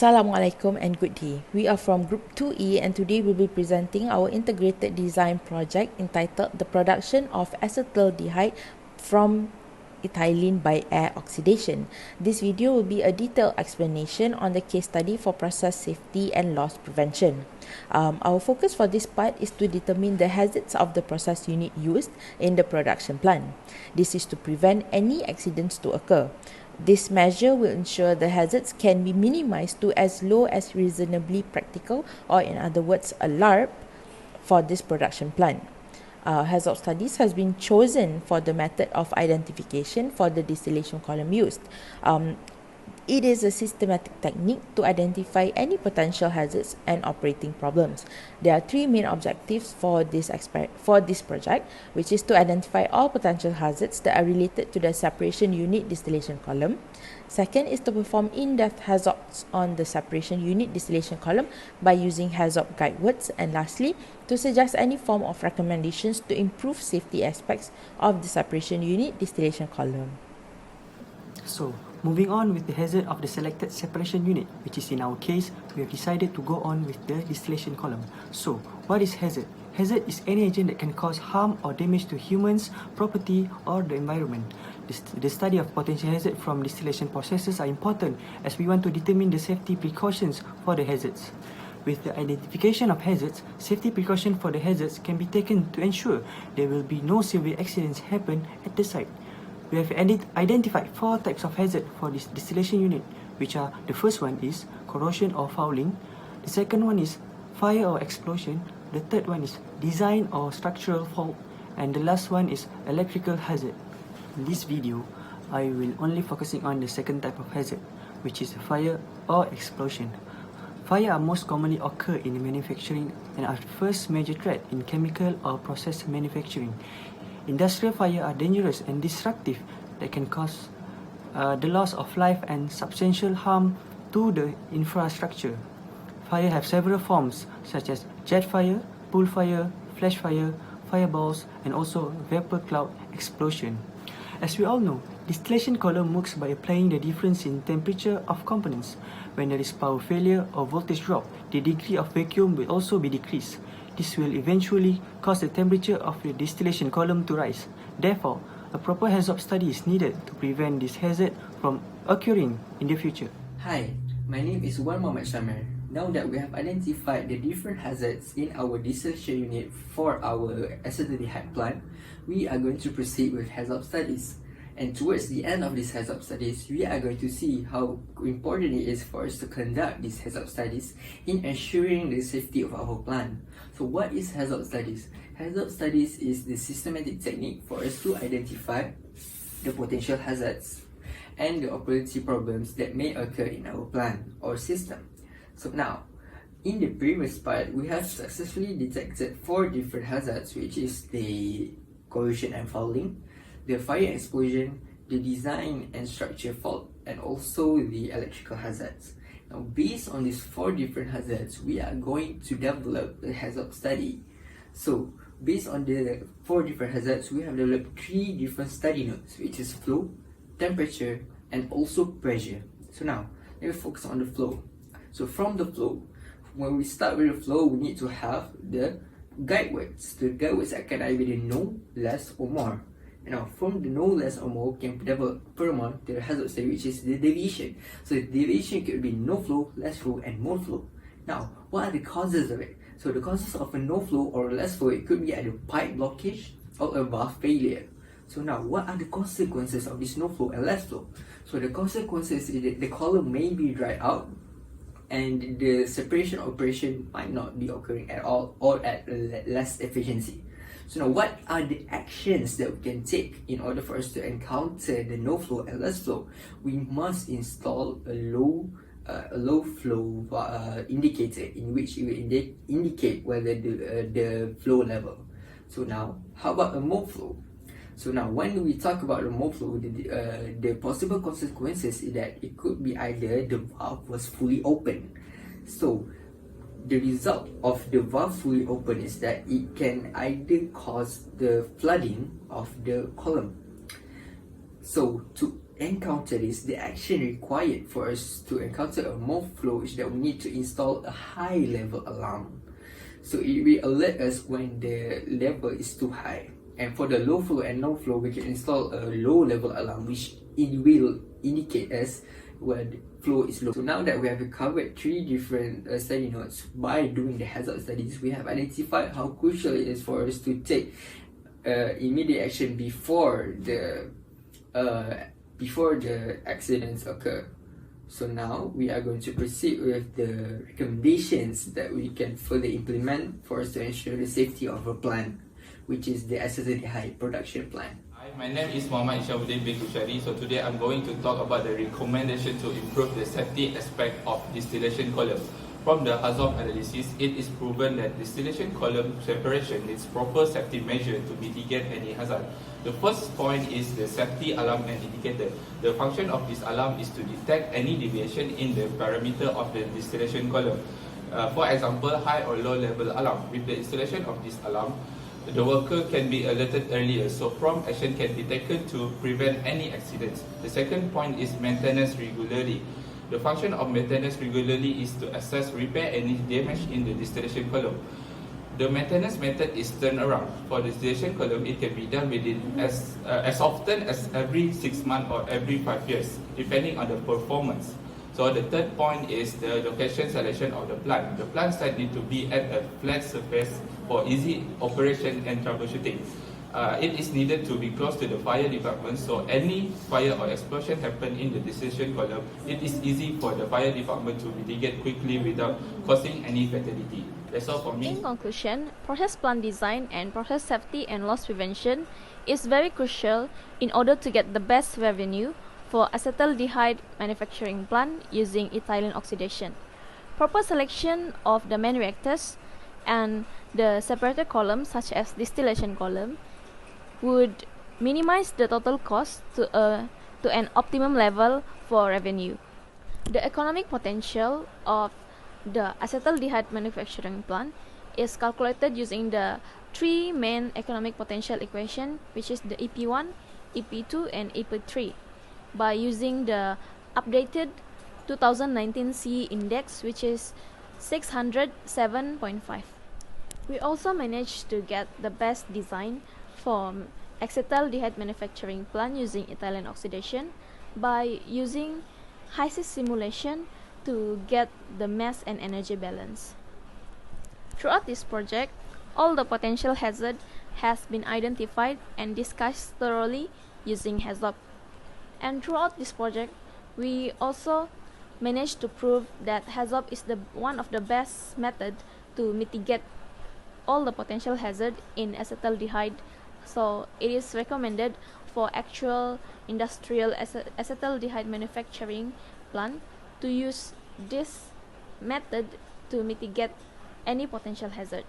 Assalamualaikum and good day. We are from Group 2E and today we'll be presenting our integrated design project entitled The Production of Acetaldehyde from Ethylene by Air Oxidation. This video will be a detailed explanation on the case study for process safety and loss prevention. Our focus for this part is to determine the hazards of the process unit used in the production plant. This is to prevent any accidents to occur. This measure will ensure the hazards can be minimized to as low as reasonably practical, or in other words, a LARP, for this production plant. Hazard studies has been chosen for the method of identification for the distillation column used. It is a systematic technique to identify any potential hazards and operating problems. There are three main objectives for this project, which is to identify all potential hazards that are related to the separation unit distillation column. Second is to perform in-depth hazards on the separation unit distillation column by using hazard guidewords. And lastly, to suggest any form of recommendations to improve safety aspects of the separation unit distillation column. So, moving on with the hazard of the selected separation unit, which is in our case, we have decided to go on with the distillation column. So, what is hazard? Hazard is any agent that can cause harm or damage to humans, property, or the environment. The study of potential hazard from distillation processes are important as we want to determine the safety precautions for the hazards. With the identification of hazards, safety precautions for the hazards can be taken to ensure there will be no severe accidents happen at the site. We have identified four types of hazard for this distillation unit, which are: the first one is corrosion or fouling, the second one is fire or explosion, the third one is design or structural fault, and the last one is electrical hazard. In this video, I will only focusing on the second type of hazard, which is fire or explosion. Fire are most commonly occur in manufacturing and are the first major threat in chemical or process manufacturing. Industrial fire are dangerous and destructive that can cause the loss of life and substantial harm to the infrastructure. Fire have several forms such as jet fire, pool fire, flash fire, fireballs, and also vapor cloud explosion. As we all know, distillation column works by applying the difference in temperature of components. When there is power failure or voltage drop, the degree of vacuum will also be decreased. This will eventually cause the temperature of the distillation column to rise. Therefore, a proper hazard study is needed to prevent this hazard from occurring in the future. Hi, my name is Wan Muhammad Shamir. Now that we have identified the different hazards in our distillation unit for our acetaldehyde plant, we are going to proceed with hazard studies. And towards the end of these hazard studies, we are going to see how important it is for us to conduct these hazard studies in ensuring the safety of our plant. So what is hazard studies? Hazard studies is the systematic technique for us to identify the potential hazards and the operating problems that may occur in our plant or system. So now, in the previous part, we have successfully detected four different hazards, which is the corrosion and fouling, the fire explosion, the design and structure fault, and also the electrical hazards. Now, based on these four different hazards, we are going to develop a hazard study. So, based on the four different hazards, we have developed three different study notes, which is flow, temperature, and also pressure. So now, let me focus on the flow. So from the flow, when we start with the flow, we need to have the guidewords. The guidewords can either be no, less, or more. Now, from the no, less, or more, we can develop furthermore the hazard study, which is the deviation. So the deviation could be no flow, less flow, and more flow. Now, what are the causes of it? So the causes of a no flow or less flow, it could be either pipe blockage or a valve failure. So now, what are the consequences of this no flow and less flow? So the consequences is that the column may be dried out, and the separation operation might not be occurring at all or at less efficiency. So now, what are the actions that we can take in order for us to encounter the no flow and less flow? We must install a low flow indicator in which it will indicate whether the flow level. So now, how about a more flow? So now, when we talk about the more flow, the possible consequences is that it could be either the valve was fully open. So the result of the valve fully open is that it can either cause the flooding of the column. So to encounter this, the action required for us to encounter a more flow is that we need to install a high level alarm. So it will alert us when the level is too high. And for the low flow and no flow, we can install a low level alarm which it will indicate us when the flow is low. So now that we have covered 3 different study notes by doing the hazard studies, we have identified how crucial it is for us to take immediate action before the accidents occur. So now we are going to proceed with the recommendations that we can further implement for us to ensure the safety of a plant, which is the acetaldehyde production plant. Hi, my name is Muhammad Ishamuddin bin Kushari. So today I'm going to talk about the recommendation to improve the safety aspect of distillation column. From the hazard analysis, it is proven that distillation column separation needs proper safety measure to mitigate any hazard. The first point is the safety alarm and indicator. The function of this alarm is to detect any deviation in the parameter of the distillation column. For example, high or low level alarm. With the installation of this alarm, the worker can be alerted earlier, so prompt action can be taken to prevent any accidents. The second point is maintenance regularly. The function of maintenance regularly is to assess, repair any damage in the distillation column. The maintenance method is turnaround. For the distillation column, it can be done within as often as every 6 months or every 5 years, depending on the performance. So the third point is the location selection of the plant. The plant site need to be at a flat surface for easy operation and troubleshooting. It is needed to be close to the fire department, so any fire or explosion happen in the distillation column, it is easy for the fire department to mitigate quickly without causing any fatality. That's all for me. In conclusion, process plant design and process safety and loss prevention is very crucial in order to get the best revenue for acetaldehyde manufacturing plant using ethylene oxidation. Proper selection of the main reactors and the separator column, such as distillation column, would minimize the total cost to an optimum level for revenue. The economic potential of the acetaldehyde manufacturing plant is calculated using the 3 main economic potential equation, which is the EP1, EP2, and EP3, by using the updated 2019 CE index, which is 607.5. We also managed to get the best design for acetaldehyde manufacturing plant using ethylene oxidation by using HYSYS simulation to get the mass and energy balance. Throughout this project, all the potential hazard has been identified and discussed thoroughly using HAZOP. And throughout this project, we also managed to prove that HAZOP is one of the best method to mitigate all the potential hazard in acetaldehyde. So it is recommended for actual industrial acetaldehyde manufacturing plant to use this method to mitigate any potential hazard.